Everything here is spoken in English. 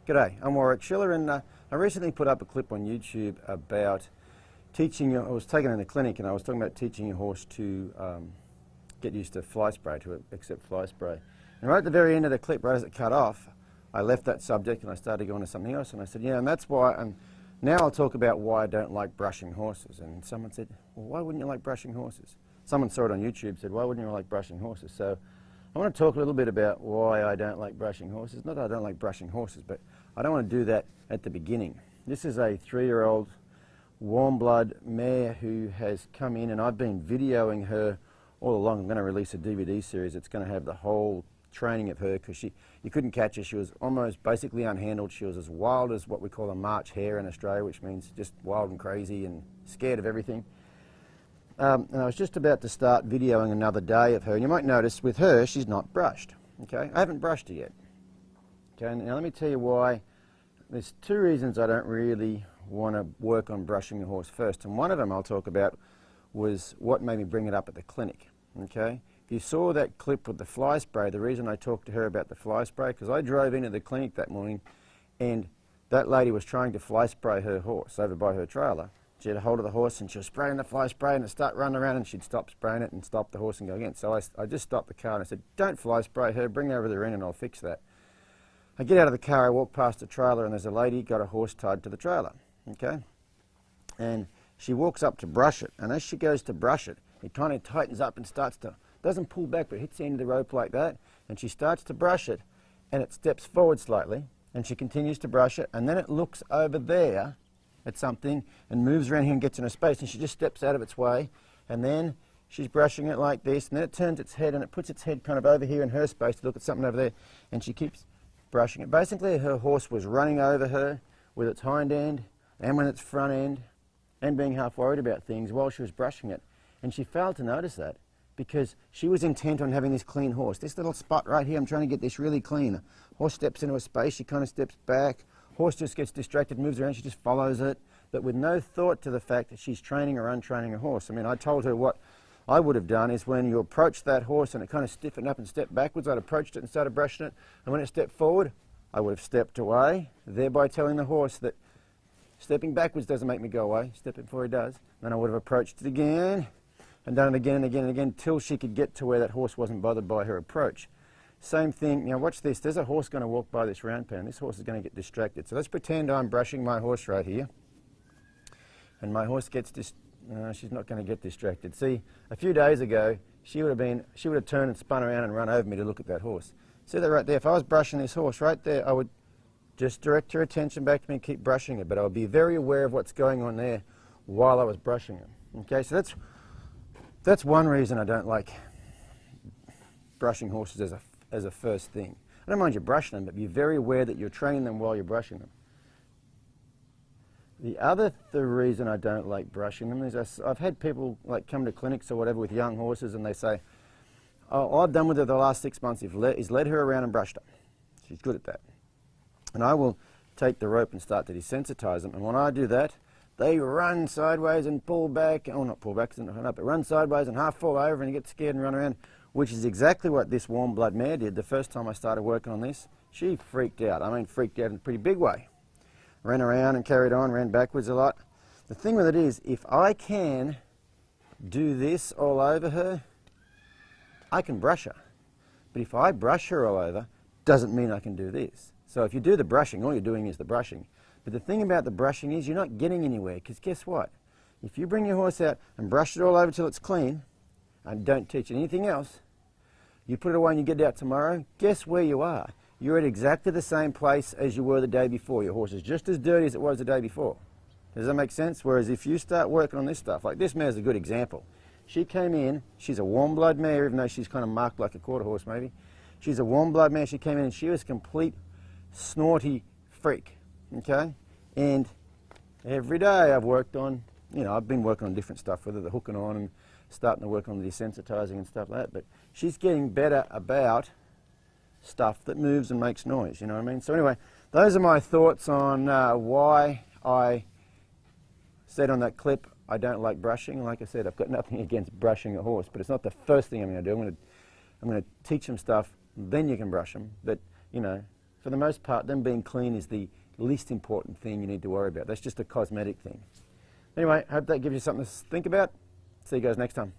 G'day, I'm Warwick Schiller, and I recently put up a clip on YouTube about teaching. I was taken in the clinic and I was talking about teaching your horse to get used to fly spray, to accept fly spray. And right at the very end of the clip, right as it cut off, I left that subject and I started going to something else, and I said, yeah, and that's why, and now I'll talk about why I don't like brushing horses. And someone said, well, why wouldn't you like brushing horses? Someone saw it on YouTube and said, why wouldn't you like brushing horses? So I want to talk a little bit about why I don't like brushing horses. Not that I don't like brushing horses, but I don't want to do that at the beginning. This is a 3-year-old warm blood mare who has come in, and I've been videoing her all along. I'm going to release a DVD series that's going to have the whole training of her, because you couldn't catch her. She was almost basically unhandled. She was as wild as what we call a March hare in Australia, which means just wild and crazy and scared of everything. And I was just about to start videoing another day of her, and you might notice with her she's not brushed. Okay, I haven't brushed her yet. Okay, now let me tell you why. There's 2 reasons I don't really want to work on brushing the horse first, and one of them I'll talk about was what made me bring it up at the clinic. Okay, if you saw that clip with the fly spray, the reason I talked to her about the fly spray, because I drove into the clinic that morning and that lady was trying to fly spray her horse over by her trailer. She had a hold of the horse and she was spraying the fly spray, and it started running around, and she'd stop spraying it and stop the horse and go again. So I just stopped the car and I said, don't fly spray her, bring her over the ring and I'll fix that. I get out of the car, I walk past the trailer, and there's a lady got a horse tied to the trailer, okay? And she walks up to brush it, and as she goes to brush it, it kind of tightens up and starts to, doesn't pull back, but hits the end of the rope like that, and she starts to brush it, and it steps forward slightly, and she continues to brush it, and then it looks over there at something and moves around here and gets in a space, and she just steps out of its way, and then she's brushing it like this, and then it turns its head and it puts its head kind of over here in her space to look at something over there, and she keeps brushing it. Basically her horse was running over her with its hind end and with its front end and being half worried about things while she was brushing it, and she failed to notice that because she was intent on having this clean horse. This little spot right here, I'm trying to get this really clean. Horse steps into a space, she kind of steps back, horse just gets distracted, moves around, she just follows it, but with no thought to the fact that she's training or untraining a horse. I mean, I told her what I would have done is when you approach that horse and it kind of stiffened up and stepped backwards, I'd approached it and started brushing it, and when it stepped forward, I would have stepped away, thereby telling the horse that stepping backwards doesn't make me go away, stepping forward does. Then I would have approached it again and done it again and again and again till she could get to where that horse wasn't bothered by her approach. Same thing, now watch this, there's a horse going to walk by this round pen, this horse is going to get distracted. So let's pretend I'm brushing my horse right here, and my horse gets she's not going to get distracted. See, a few days ago, she would have turned and spun around and run over me to look at that horse. See that right there? If I was brushing this horse right there, I would just direct her attention back to me and keep brushing it, but I would be very aware of what's going on there while I was brushing her. Okay, so that's one reason I don't like brushing horses as a first thing. I don't mind you brushing them, but be very aware that you're training them while you're brushing them. The other reason I don't like brushing them is I've had people like come to clinics or whatever with young horses, and they say, oh, all I've done with her the last 6 months is led her around and brushed her. She's good at that. And I will take the rope and start to desensitize them, and when I do that, they run sideways and pull back, oh not pull back, but run sideways and half fall over and get scared and run around, which is exactly what this warm blood mare did the first time I started working on this. She freaked out, I mean freaked out in a pretty big way. Ran around and carried on, ran backwards a lot. The thing with it is, if I can do this all over her, I can brush her. But if I brush her all over, doesn't mean I can do this. So if you do the brushing, all you're doing is the brushing. But the thing about the brushing is you're not getting anywhere, because guess what? If you bring your horse out and brush it all over till it's clean, and don't teach it anything else, you put it away and you get it out tomorrow, guess where you are? You're at exactly the same place as you were the day before. Your horse is just as dirty as it was the day before. Does that make sense? Whereas if you start working on this stuff, like this mare's a good example. She came in, she's a warm blood mare, even though she's kind of marked like a quarter horse maybe. She's a warm blood mare. She came in and she was a complete snorty freak, okay? And every day I've worked on, I've been working on different stuff, whether the hooking on and starting to work on the desensitizing and stuff like that, but she's getting better about stuff that moves and makes noise, you know what I mean? So anyway, those are my thoughts on why I said on that clip I don't like brushing. Like I said, I've got nothing against brushing a horse, but it's not the first thing I'm going to do. I'm going to teach them stuff, then you can brush them. But, for the most part, them being clean is the least important thing you need to worry about. That's just a cosmetic thing. Anyway, I hope that gives you something to think about. See you guys next time.